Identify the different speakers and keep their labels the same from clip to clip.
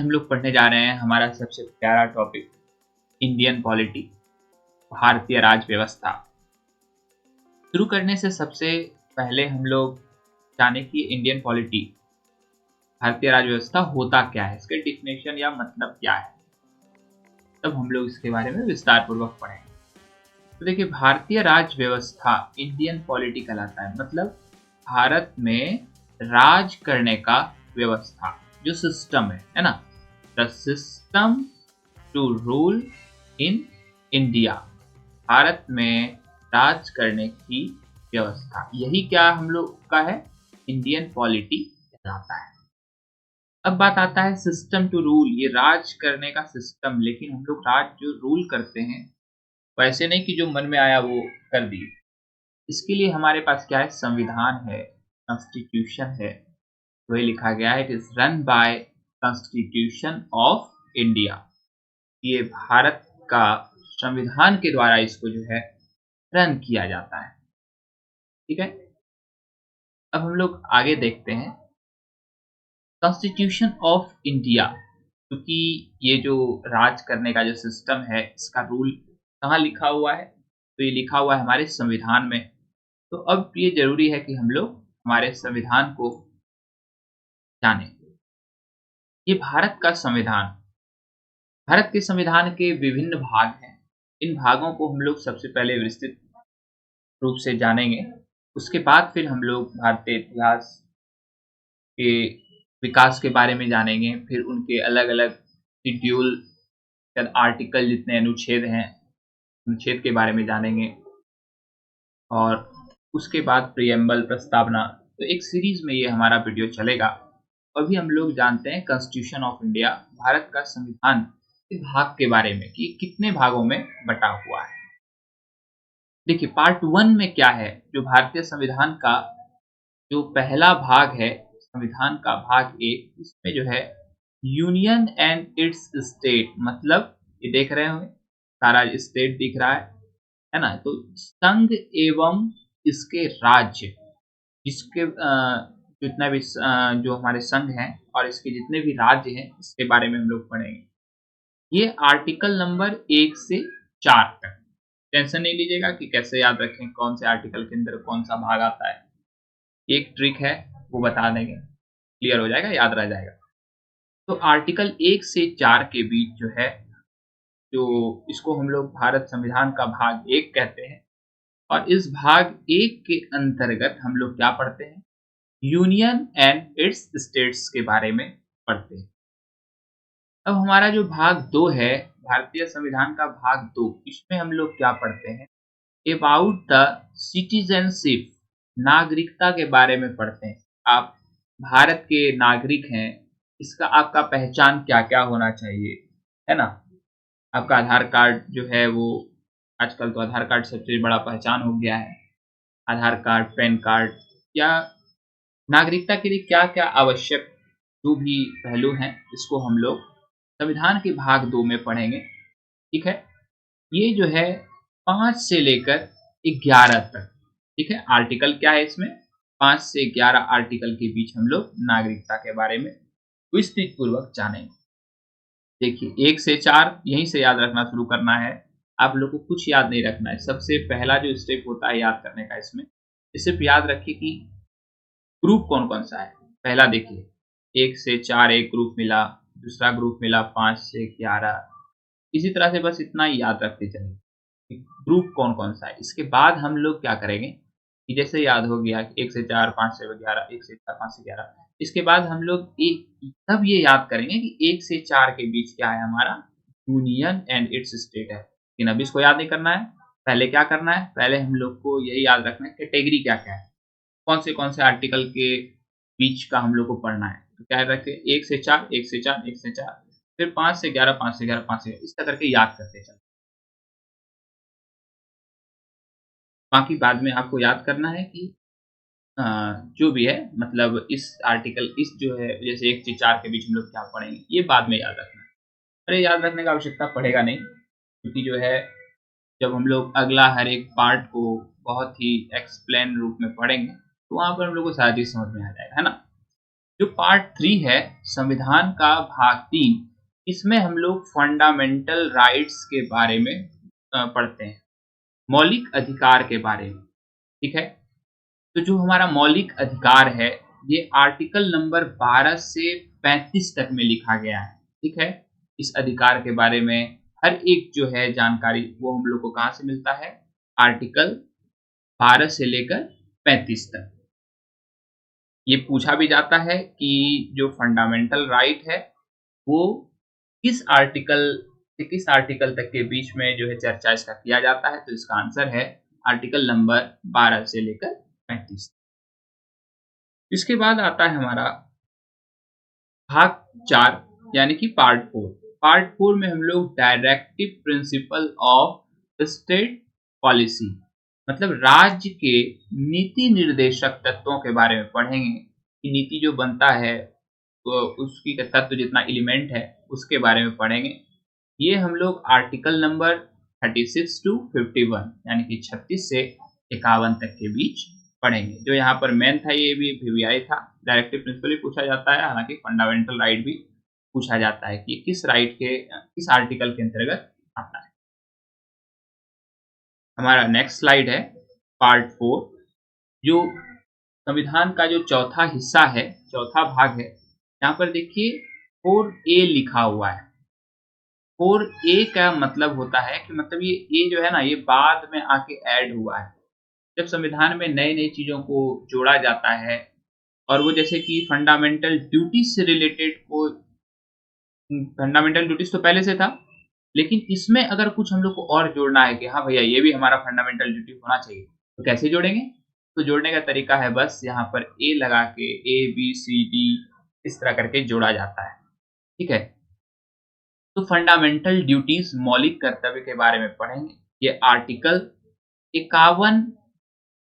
Speaker 1: हम लोग पढ़ने जा रहे हैं हमारा सबसे प्यारा टॉपिक इंडियन पॉलिटी, भारतीय राज व्यवस्था। शुरू करने से सबसे पहले हम लोग जाने कि इंडियन पॉलिटी, भारतीय राज व्यवस्था होता क्या है, इसके डिफिनेशन या मतलब क्या है, तब हम लोग इसके बारे में विस्तार पूर्वक पढ़ेंगे। तो देखिए, भारतीय राज व्यवस्था इंडियन पॉलिटी कहलाता है, मतलब भारत में राज करने का व्यवस्था, जो सिस्टम है ना, the system to rule in India, Bharat में राज करने की व्यवस्था, यही क्या हम लोग का है, इंडियन पॉलिटी कहलाता है। अब बात आता है सिस्टम टू रूल, ये राज करने का सिस्टम, लेकिन हम लोग राज जो रूल करते हैं वैसे नहीं कि जो मन में आया वो कर दिए। इसके लिए हमारे पास क्या है, संविधान है, कॉन्स्टिट्यूशन है, वही लिखा गया है, it is run by constitution of India. ये भारत का संविधान के द्वारा इसको जो है रन किया जाता है। ठीक है, अब हम लोग आगे देखते हैं कॉन्स्टिट्यूशन ऑफ इंडिया, क्योंकि ये जो राज करने का जो सिस्टम है इसका रूल कहाँ लिखा हुआ है, तो ये लिखा हुआ है हमारे संविधान में। तो अब ये जरूरी है कि हम लोग हमारे संविधान को जानें। ये भारत का संविधान, भारत के संविधान के विभिन्न भाग हैं। इन भागों को हम लोग सबसे पहले विस्तृत रूप से जानेंगे, उसके बाद फिर हम लोग भारतीय इतिहास के विकास के बारे में जानेंगे, फिर उनके अलग अलग शेड्यूल, आर्टिकल, जितने अनुच्छेद हैं, अनुच्छेद के बारे में जानेंगे, और उसके बाद प्रियम्बल, प्रस्तावना। तो एक सीरीज में ये हमारा वीडियो चलेगा। अभी हम लोग जानते हैं कॉन्स्टिट्यूशन ऑफ इंडिया, भारत का संविधान के भाग के बारे में कि कितने भागों में बटा हुआ है। देखिए, पार्ट 1 में क्या है, जो भारतीय संविधान का जो पहला भाग है, संविधान का भाग 1, इसमें जो है यूनियन एंड इट्स स्टेट, मतलब ये देख रहे होंगे सारा स्टेट दिख रहा है ना, तो संघ एवं इसके राज्य, इसके जितना भी जो हमारे संघ हैं और इसके जितने भी राज्य हैं, इसके बारे में हम लोग पढ़ेंगे। ये आर्टिकल नंबर 1 से 4 तक। टेंशन नहीं लीजिएगा कि कैसे याद रखें, कौन से आर्टिकल के अंदर कौन सा भाग आता है, एक ट्रिक है वो बता देंगे, क्लियर हो जाएगा, याद रह जाएगा। तो आर्टिकल 1 से 4 के बीच जो है, जो इसको हम लोग भारत संविधान का भाग 1 कहते हैं, और इस भाग 1 के अंतर्गत हम लोग क्या पढ़ते हैं, यूनियन एंड इट्स स्टेट्स के बारे में पढ़ते हैं। अब हमारा जो भाग 2 है, भारतीय संविधान का भाग 2, इसमें हम लोग क्या पढ़ते हैं, अबाउट द सिटीजनशिप, नागरिकता के बारे में पढ़ते हैं। आप भारत के नागरिक हैं, इसका आपका पहचान क्या क्या होना चाहिए, है ना। आपका आधार कार्ड जो है वो, आजकल तो आधार कार्ड सबसे बड़ा पहचान हो गया है। आधार कार्ड, पैन कार्ड, या नागरिकता के लिए क्या क्या आवश्यक जो भी पहलू हैं, इसको हम लोग संविधान के भाग 2 में पढ़ेंगे। ठीक है, ये जो है 5 से लेकर 11 तक, ठीक है, आर्टिकल क्या है इसमें, 5 से 11 आर्टिकल के बीच हम लोग नागरिकता के बारे में विस्तृत पूर्वक जानेंगे। देखिए, 1 से 4 यहीं से याद रखना शुरू करना है, आप लोग को कुछ याद नहीं रखना है। सबसे पहला जो स्टेप होता है याद करने का, इसमें सिर्फ याद रखिए कि ग्रुप कौन कौन सा है। पहला देखिए 1 से 4 एक ग्रुप मिला, दूसरा ग्रुप मिला 5 से 11, इसी तरह से बस इतना ही याद रखते चलिए ग्रुप कौन कौन सा है। इसके बाद हम लोग क्या करेंगे कि जैसे याद हो गया 1 से 4, 5 से 11, 1 से 4, 5 से 11, इसके बाद हम लोग तब ये याद करेंगे कि 1 से 4 के बीच क्या है, हमारा यूनियन एंड इट्स स्टेट है। लेकिन अभी इसको याद नहीं करना है, पहले क्या करना है, पहले हम लोग को यही याद रखना है कैटेगरी क्या क्या है, कौन से आर्टिकल के बीच का हम लोग को पढ़ना है। तो क्या रखें, 1 से 4, 1 से 4, 1 से 4, फिर 5 से 11, 5 से 11, 5 से 11, इस तरह करके याद करते चलते। बाकी बाद में आपको याद करना है कि जो भी है, मतलब इस आर्टिकल, इस जो है जैसे 1 से 4 के बीच हम लोग क्या पढ़ेंगे, ये बाद में याद रखना है। अरे याद रखने का आवश्यकता पड़ेगा नहीं, क्योंकि जो है जब हम लोग अगला हर एक पार्ट को बहुत ही एक्सप्लेन रूप में पढ़ेंगे, तो वहाँ पर हम लोग को सारी चीज़ समझ में आ जाएगा, है ना। जो पार्ट 3 है संविधान का भाग 3, इसमें हम लोग फंडामेंटल राइट्स के बारे में पढ़ते हैं, मौलिक अधिकार के बारे में। ठीक है, तो जो हमारा मौलिक अधिकार है ये आर्टिकल नंबर 12 से 35 तक में लिखा गया है। ठीक है, इस अधिकार के बारे में हर एक जो है जानकारी वो हम लोग को कहाँ से मिलता है, आर्टिकल 12 से लेकर 35 तक। ये पूछा भी जाता है कि जो फंडामेंटल राइट है वो किस आर्टिकल से किस आर्टिकल तक के बीच में जो है चर्चा इसका किया जाता है, तो इसका आंसर है आर्टिकल नंबर 12 से लेकर 35। इसके बाद आता है हमारा भाग 4 यानी कि पार्ट 4। पार्ट 4 में हम लोग directive principle of state policy मतलब राज्य के नीति निर्देशक तत्वों के बारे में पढ़ेंगे कि नीति जो बनता है तो उसकी तत्व जितना एलिमेंट है उसके बारे में पढ़ेंगे। ये हम लोग आर्टिकल नंबर 36 टू 51 यानी कि 36 से 51 तक के बीच पढ़ेंगे। जो यहाँ पर मेन था ये भी वीवीआई था, डायरेक्टिव प्रिंसिपल भी पूछा जाता है, हालांकि फंडामेंटल राइट भी पूछा जाता है कि किस राइट के किस आर्टिकल के अंतर्गत आता है। हमारा नेक्स्ट स्लाइड है पार्ट 4, जो संविधान का जो चौथा हिस्सा है, चौथा भाग है। यहाँ पर देखिए 4A लिखा हुआ है। 4A का मतलब होता है कि मतलब ये ए जो है ना ये बाद में आके ऐड हुआ है। जब संविधान में नई नई चीजों को जोड़ा जाता है और वो जैसे कि फंडामेंटल ड्यूटीज से रिलेटेड को, फंडामेंटल ड्यूटीज तो पहले से था लेकिन इसमें अगर कुछ हम लोग को और जोड़ना है कि हाँ भैया ये भी हमारा फंडामेंटल ड्यूटी होना चाहिए, तो कैसे जोड़ेंगे? तो जोड़ने का तरीका है बस यहाँ पर ए लगा के ABCD इस तरह करके जोड़ा जाता है। ठीक है, तो फंडामेंटल ड्यूटीज मौलिक कर्तव्य के बारे में पढ़ेंगे। ये आर्टिकल 51,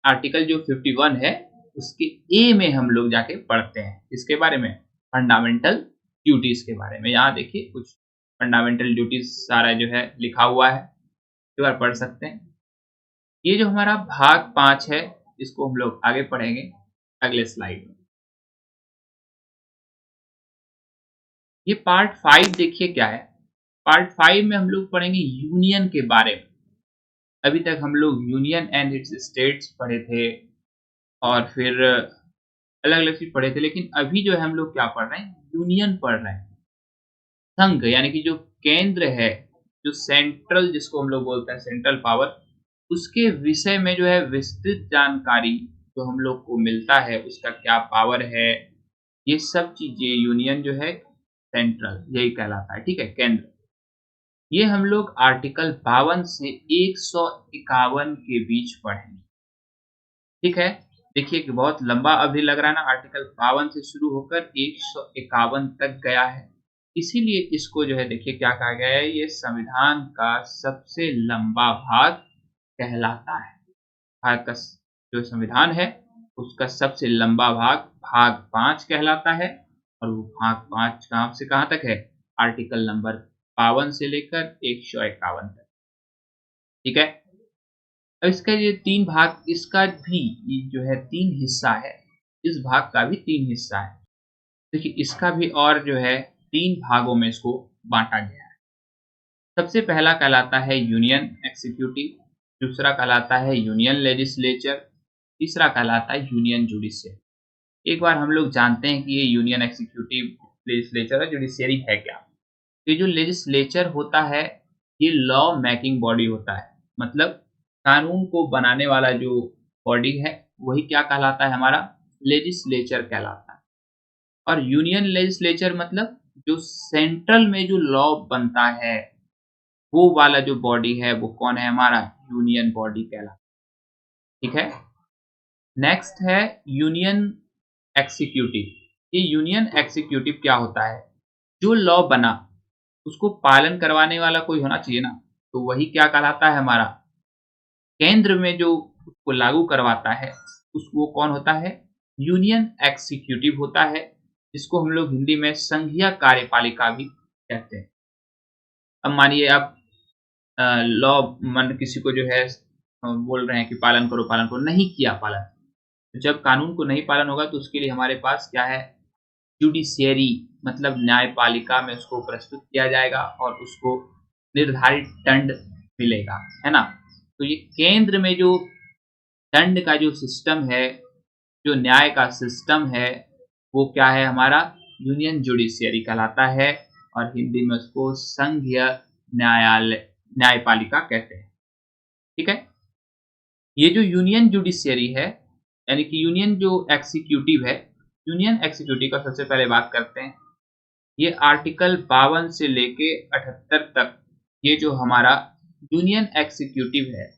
Speaker 1: आर्टिकल जो 51 है उसके ए में हम लोग जाके पढ़ते हैं। इसके बारे में फंडामेंटल ड्यूटीज के बारे में। यहाँ देखिए कुछ फंडामेंटल ड्यूटीज सारा जो है लिखा हुआ है, एक बार पढ़ सकते हैं। ये जो हमारा भाग 5 है इसको हम लोग आगे पढ़ेंगे अगले स्लाइड में। ये पार्ट 5 देखिए क्या है। पार्ट 5 में हम लोग पढ़ेंगे यूनियन के बारे में। अभी तक हम लोग यूनियन एंड इट्स स्टेट्स पढ़े थे और फिर अलग अलग चीज पढ़े थे, लेकिन अभी जो है हम लोग क्या पढ़ रहे हैं, यूनियन पढ़ रहे हैं। संघ यानी कि जो केंद्र है, जो सेंट्रल जिसको हम लोग बोलते हैं सेंट्रल पावर, उसके विषय में जो है विस्तृत जानकारी जो हम लोग को मिलता है, उसका क्या पावर है, ये सब चीजें यूनियन जो है सेंट्रल यही कहलाता है। ठीक है, केंद्र। ये हम लोग आर्टिकल 52 से 151 के बीच पढ़ेंगे। ठीक है, देखिए कि बहुत लंबा अवधि लग रहा है ना, आर्टिकल 52 से शुरू होकर 151 तक गया है, इसीलिए इसको जो है देखिए क्या कहा गया है, ये संविधान का सबसे लंबा भाग कहलाता है। भारत का जो संविधान है उसका सबसे लंबा भाग भाग 5 कहलाता है और वो भाग 5 कहाँ से कहाँ तक है, आर्टिकल नंबर 52 से लेकर 151 तक। ठीक है, अब इसका ये 3 भाग, इसका भी ये जो है 3 हिस्सा है, इस भाग का भी 3 हिस्सा है। देखिए इसका भी और जो है 3 भागों में इसको बांटा गया है। सबसे पहला कहलाता है यूनियन एग्जीक्यूटिव, दूसरा कहलाता है यूनियन लेजिस्लेचर, तीसरा कहलाता है यूनियन जुडिशियल। एक बार हम लोग जानते हैं कि ये यूनियन एग्जीक्यूटिव, लेजिस्लेचर और जुडिशियरी है क्या। ये जो लेजिस्लेचर होता है ये लॉ मेकिंग बॉडी होता है, मतलब कानून को बनाने वाला जो बॉडी है वही क्या कहलाता है, हमारा लेजिस्लेचर कहलाता है। और यूनियन लेजिस्लेचर मतलब जो सेंट्रल में जो लॉ बनता है वो वाला जो बॉडी है वो कौन है, हमारा यूनियन बॉडी कहलाता है। ठीक है, नेक्स्ट है यूनियन एग्जीक्यूटिव। ये यूनियन एग्जीक्यूटिव क्या होता है, जो लॉ बना उसको पालन करवाने वाला कोई होना चाहिए ना, तो वही क्या कहलाता है, हमारा केंद्र में जो उसको लागू करवाता है उसको कौन होता है, यूनियन एग्जीक्यूटिव होता है, जिसको हम लोग हिंदी में संघीय कार्यपालिका भी कहते हैं। अब मानिए आप लॉ मन किसी को जो है बोल रहे हैं कि पालन करो पालन करो, नहीं किया पालन, जब कानून को नहीं पालन होगा तो उसके लिए हमारे पास क्या है, जुडिशियरी मतलब न्यायपालिका में उसको प्रस्तुत किया जाएगा और उसको निर्धारित दंड मिलेगा, है ना? तो ये केंद्र में जो दंड का जो सिस्टम है, जो न्याय का सिस्टम है, वो क्या है हमारा? यूनियन जुडिशियरी कहलाता है और हिंदी में उसको संघीय न्यायालय न्यायपालिका कहते हैं। ठीक है? ये जो यूनियन जुडिशियरी है, यानी कि यूनियन जो एग्जीक्यूटिव है, यूनियन एग्जीक्यूटिव का सबसे पहले बात करते हैं। ये आर्टिकल 52 से लेके 78 तक ये जो हमारा यूनियन एग्जीक्यूटिव है,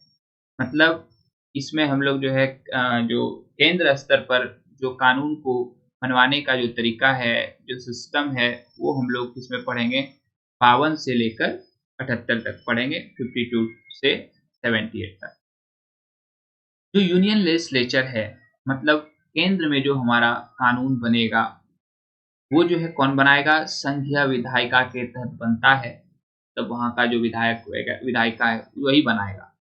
Speaker 1: मतलब इसमें हम लोग जो है जो केंद्र स्तर पर जो कानून को मनवाने का जो तरीका है, जो सिस्टम है, वो हम लोग इसमें पढ़ेंगे 52 से लेकर 78 तक पढ़ेंगे, 52 से 78 तक। जो यूनियन लेजिस्लेचर है, मतलब केंद्र में जो हमारा कानून बनेगा, वो जो है कौन बनाएगा? संघीय विधायिका के तहत बनता है, तब वहाँ का जो विधायक होएगा विधायिका है वही बनाएगा।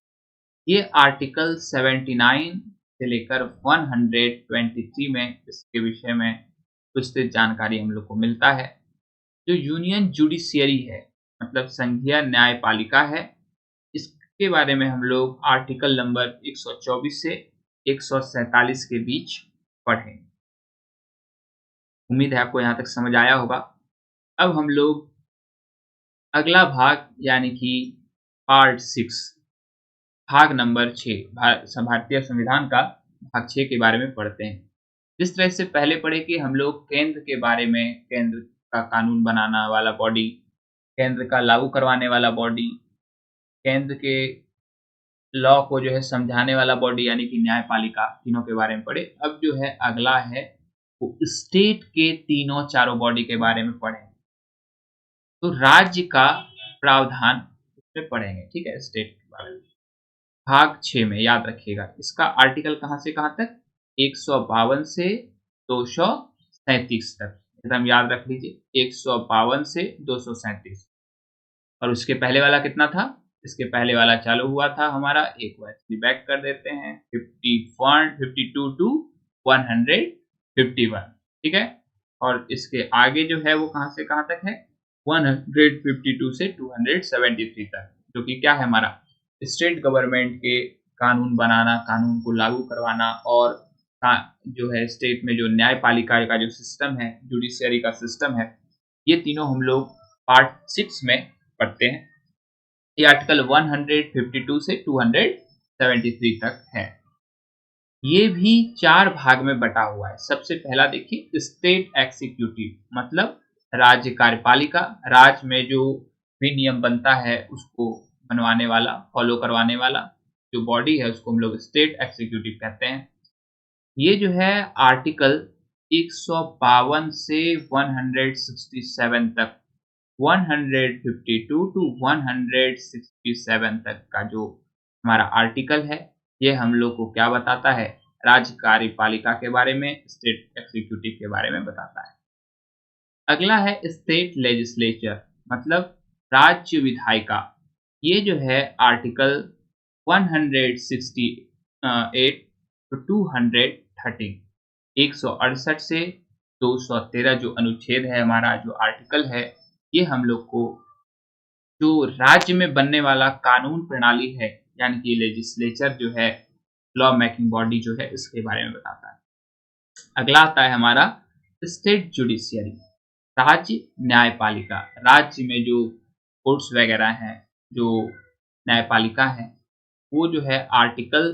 Speaker 1: ये आर्टिकल 79 से लेकर 123 में इसके विषय में विस्तृत जानकारी हम लोग को मिलता है। जो यूनियन जुडिशियरी है, मतलब संघीय न्यायपालिका है, इसके बारे में हम लोग आर्टिकल नंबर 124 से 147 के बीच पढ़ें। उम्मीद है आपको यहाँ तक समझ आया होगा। अब हम लोग अगला भाग यानी कि पार्ट 6 भाग नंबर 6 भारतीय संविधान का भाग 6 के बारे में पढ़ते हैं। जिस तरह से पहले पढ़े कि हम लोग केंद्र के बारे में, केंद्र का कानून बनाना वाला बॉडी, केंद्र का लागू करवाने वाला बॉडी, केंद्र के लॉ को जो है समझाने वाला बॉडी यानी कि न्यायपालिका, तीनों के बारे में पढ़े। अब जो है अगला है वो स्टेट के तीनों चारों बॉडी के बारे में पढ़े। तो राज्य का प्रावधान उसमें पढ़ेंगे, ठीक है, स्टेट के बारे में। भाग 6 में याद रखिएगा, इसका आर्टिकल कहाँ से कहाँ तक? 152 से 237 तक, एकदम याद रख लीजिए, 152 से 237। और उसके पहले वाला कितना था? इसके पहले वाला चालू हुआ था हमारा, एक बार बैक कर देते हैं, 52 टू 151, ठीक है। और इसके आगे जो है वो कहाँ से कहाँ तक है? 152 से 273 तक, जो कि क्या है हमारा? स्टेट गवर्नमेंट के कानून बनाना, कानून को लागू करवाना, और जो है स्टेट में जो न्यायपालिका का जो सिस्टम है, जुडिशियरी का सिस्टम है, ये तीनों हम लोग पार्ट 6 में पढ़ते हैं। ये आर्टिकल 152 से 273 तक है। ये भी 4 भाग में बटा हुआ है। सबसे पहला देखिए, स्टेट एग्जीक्यूटिव मतलब राज्य कार्यपालिका, राज्य में जो भी नियम बनता है उसको बनवाने वाला, फॉलो करवाने वाला जो बॉडी है उसको हम लोग स्टेट एग्जीक्यूटिव कहते हैं। ये जो है आर्टिकल 152 से 167 तक, 152 टू 167 तक का जो हमारा आर्टिकल है, ये हम लोग को क्या बताता है? राज्य कार्यपालिका के बारे में, स्टेट एग्जीक्यूटिव के बारे में बताता है। अगला है स्टेट लेजिस्लेचर मतलब राज्य विधायिका। ये जो है आर्टिकल 168 टू 213, 168 से 213 जो अनुच्छेद है हमारा, जो आर्टिकल है, ये हम लोग को जो राज्य में बनने वाला कानून प्रणाली है, यानी कि लेजिस्लेचर जो है, लॉ मेकिंग बॉडी जो है, इसके बारे में बताता है। अगला आता है हमारा स्टेट जुडिशियरी, राज्य न्यायपालिका। राज्य में जो कोर्ट्स वगैरह हैं, जो न्यायपालिका है, वो जो है आर्टिकल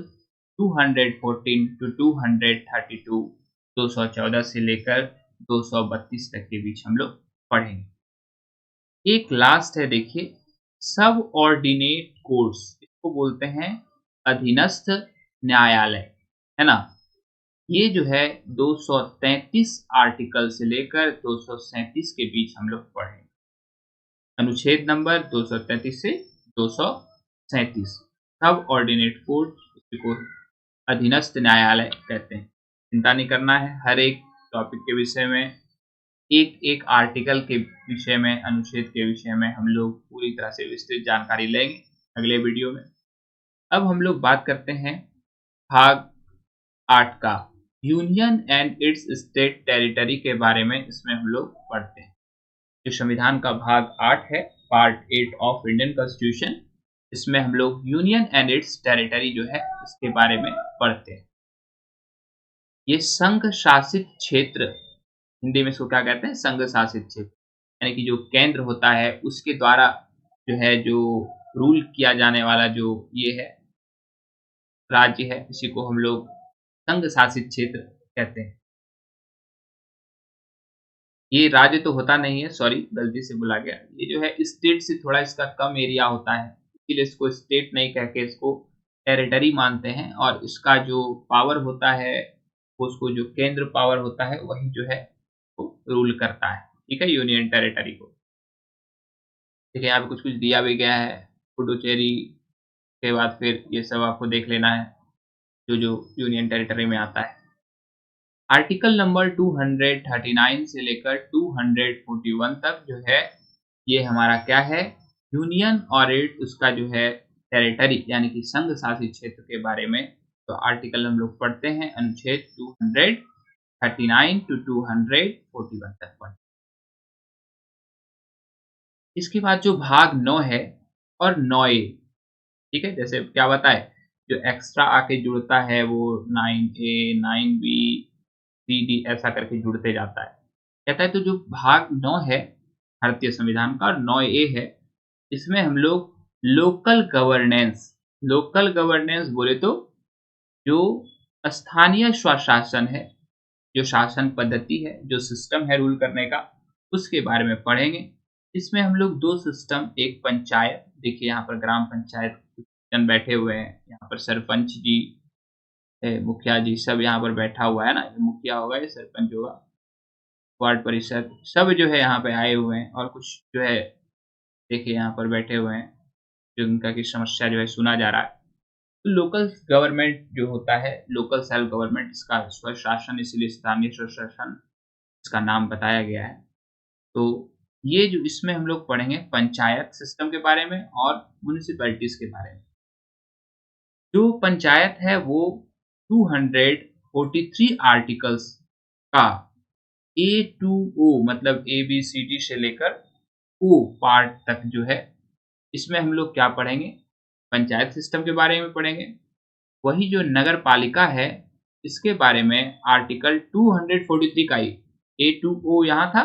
Speaker 1: 214 टू 232, 214 से लेकर 232 तक के बीच हम लोग पढ़ेंगे। एक लास्ट है देखिए, सब ऑर्डिनेट कोर्ट्स, इसको बोलते हैं अधीनस्थ न्यायालय, है ना। ये जो है 233 आर्टिकल से लेकर 237 के बीच हम लोग पढ़ेंगे। अनुच्छेद नंबर 233 से 237, सब ऑर्डिनेट कोर्ट, को अधीनस्थ न्यायालय कहते हैं। चिंता नहीं करना है, हर एक टॉपिक के विषय में, एक एक आर्टिकल के विषय में, अनुच्छेद के विषय में हम लोग पूरी तरह से विस्तृत जानकारी लेंगे अगले वीडियो में। अब हम लोग बात करते हैं भाग 8 का, union and it's state territory के बारे में इसमें हम लोग पढ़ते हैं। जो संविधान का भाग 8 है, पार्ट 8 ऑफ इंडियन कॉन्स्टिट्यूशन, इसमें हम लोग यूनियन एंड इट्स टेरिटरी जो है इसके बारे में पढ़ते हैं। ये संघ शासित क्षेत्र, हिंदी में इसको क्या कहते हैं, संघ शासित क्षेत्र, यानी कि जो केंद्र होता है उसके द्वारा जो है जो रूल किया जाने वाला जो ये है राज्य है, इसी को हम लोग संघ शासित क्षेत्र कहते हैं। ये राज्य तो होता नहीं है, सॉरी गलती से बोला गया, ये जो है स्टेट से थोड़ा इसका कम एरिया होता है, इसीलिए इसको स्टेट नहीं कह के इसको टेरिटरी मानते हैं। और इसका जो पावर होता है, उसको जो केंद्र पावर होता है वही जो है वो रूल करता है, ठीक है, यूनियन टेरिटरी को। ठीक है, यहाँ पे कुछ कुछ दिया भी गया है, पुडुचेरी के बाद फिर ये सब आपको देख लेना है जो जो यूनियन टेरिटरी में आता है। आर्टिकल नंबर 239 से लेकर 241 तक जो है ये हमारा क्या है, यूनियन और इट उसका जो है टेरिटरी यानी कि संघ शासित क्षेत्र के बारे में। तो आर्टिकल हम लोग पढ़ते हैं, अनुच्छेद 239 टू 241 तक पढ़ते हैं। इसके बाद जो भाग 9 है और 9A, ठीक है, जैसे क्या बताए, जो एक्स्ट्रा आके जुड़ता है वो 9A 9B CD ऐसा करके जुड़ते जाता है। कहता है तो जो भाग 9 है भारतीय संविधान का और 9A है, इसमें हम लोग लोकल गवर्नेंस बोले तो जो स्थानीय स्वशासन है, जो शासन पद्धति है, जो सिस्टम है रूल करने का, उसके बारे में पढ़ेंगे। इसमें हम लोग दो सिस्टम, एक पंचायत, देखिए यहाँ पर ग्राम पंचायत जन बैठे हुए हैं, यहाँ पर सरपंच जी, मुखिया जी सब यहाँ पर बैठा हुआ है ना, ये मुखिया होगा, ये सरपंच होगा, वार्ड परिषद सब जो है यहाँ पे आए हुए हैं और कुछ जो है देखिए यहाँ पर बैठे हुए हैं, जो उनका की समस्या जो है सुना जा रहा है। तो लोकल गवर्नमेंट जो होता है, लोकल सेल्फ गवर्नमेंट, इसका स्वशासन, इसलिए स्थानीय स्वशासन इसका नाम बताया गया है। तो ये जो इसमें हम लोग पढ़ेंगे पंचायत सिस्टम के बारे में और म्युनिसिपैलिटीज के बारे में। जो पंचायत है वो 243 आर्टिकल्स का A to O मतलब ABCD से लेकर O पार्ट तक जो है, इसमें हम लोग क्या पढ़ेंगे, पंचायत सिस्टम के बारे में पढ़ेंगे। वही जो नगर पालिका है इसके बारे में आर्टिकल 243 का ही A to O यहाँ था,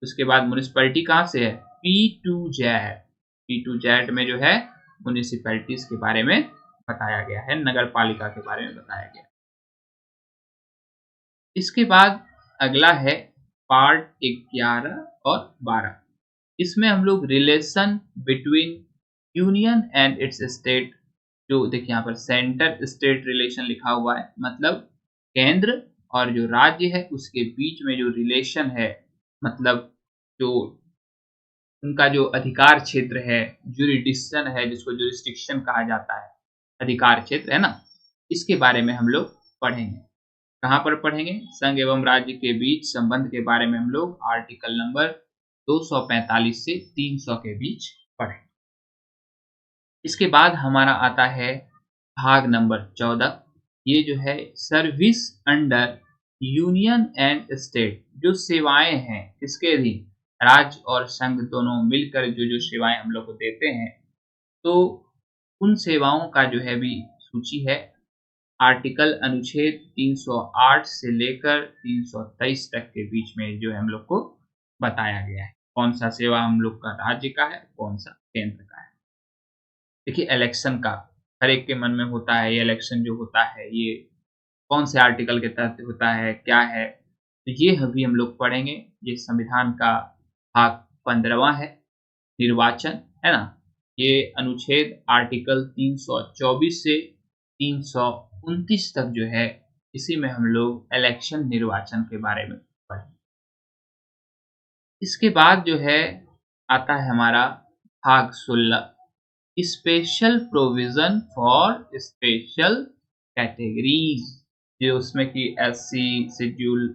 Speaker 1: उसके बाद म्युनिसिपैलिटी कहाँ से है, P to Z में जो है म्युनिसिपैलिटीज के बारे में बताया गया है, नगर पालिका के बारे में बताया गया। इसके बाद अगला है पार्ट 11 और 12। इसमें हम लोग relation between union and it's state, जो देखिए यहाँ पर सेंटर स्टेट रिलेशन लिखा हुआ है, मतलब केंद्र और जो राज्य है उसके बीच में जो रिलेशन है, मतलब जो उनका जो अधिकार क्षेत्र है, जुरिडिक्शन है, जिसको जुरिस्डिक्शन कहा जाता है, अधिकार क्षेत्र है ना, इसके बारे में हम लोग पढ़ेंगे। कहाँ पर पढ़ेंगे, संघ एवं राज्य के बीच संबंध के बारे में हम लोग आर्टिकल नंबर 245 से 300 के बीच पढ़ेंगे। इसके बाद हमारा आता है भाग नंबर 14, ये जो है service under union and state, जो सेवाएं हैं इसके अधीन राज्य और संघ दोनों मिलकर जो जो सेवाएं हम लोग को देते हैं, तो उन सेवाओं का जो है भी सूची है, आर्टिकल अनुच्छेद 308 से लेकर 323 तक के बीच में जो है हम लोग को बताया गया है, कौन सा सेवा हम लोग का राज्य का है, कौन सा केंद्र का है। देखिए इलेक्शन का हर एक के मन में होता है, ये इलेक्शन जो होता है ये कौन से आर्टिकल के तहत होता है, क्या है, तो ये अभी हम लोग पढ़ेंगे। ये संविधान का भाग 15वां है, निर्वाचन है ना, ये अनुच्छेद आर्टिकल 324 से 329 तक जो है, इसी में हम लोग इलेक्शन निर्वाचन के बारे में पढ़ेंगे। इसके बाद जो है आता है हमारा भाग 16, special provision for special categories, जो उसमें कि SC schedule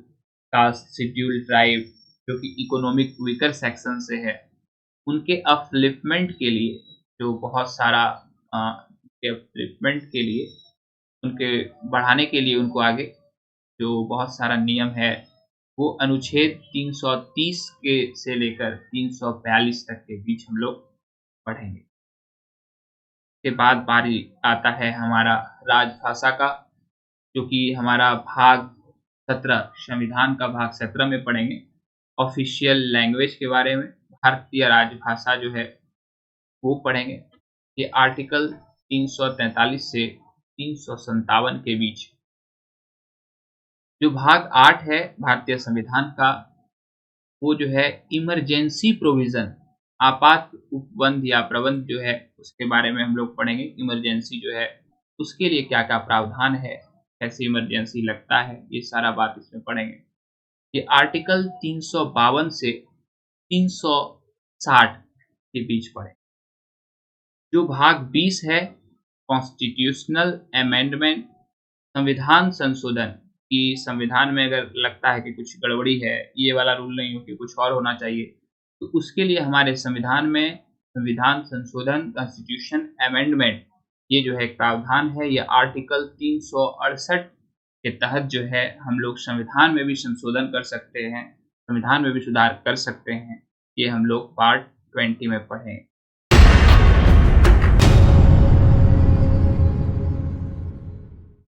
Speaker 1: caste, schedule tribe, जो कि इकोनॉमिक वीकर सेक्शन से है, उनके अपलिफ्टमेंट के लिए जो बहुत सारा उनके अपलिफ्टमेंट के लिए, उनके बढ़ाने के लिए उनको आगे जो बहुत सारा नियम है वो अनुच्छेद 330 के से लेकर 342 तक के बीच हम लोग पढ़ेंगे। के बाद बारी आता है हमारा राजभाषा का, जो कि हमारा भाग 17 संविधान का भाग 17 में पढ़ेंगे। ऑफ़िशियल लैंग्वेज के बारे में, भारतीय राजभाषा जो है वो पढ़ेंगे। ये आर्टिकल 343 से 357 के बीच। जो भाग 8 है भारतीय संविधान का, वो जो है इमरजेंसी प्रोविज़न, आपात उपबंध या प्रबंध जो है उसके बारे में हम लोग पढ़ेंगे। इमरजेंसी जो है उसके लिए क्या-क्या प्रावधान है, कैसे इमरजेंसी लगता है, ये सारा बात इसमें पढ़ेंगे। ये आर्टिकल 352 से 360 के बीच पढ़ें। जो भाग 20 है कॉन्स्टिट्यूशनल अमेंडमेंट, संविधान संशोधन, कि संविधान में अगर लगता है कि कुछ गड़बड़ी है, ये वाला रूल नहीं हो कि कुछ और होना चाहिए, तो उसके लिए हमारे संविधान में संविधान संशोधन कॉन्स्टिट्यूशन अमेंडमेंट, ये जो है एक प्रावधान है। ये आर्टिकल 368 के तहत जो है हम लोग संविधान में भी संशोधन कर सकते हैं, संविधान में भी सुधार कर सकते हैं। ये हम लोग पार्ट 20 में पढ़ें।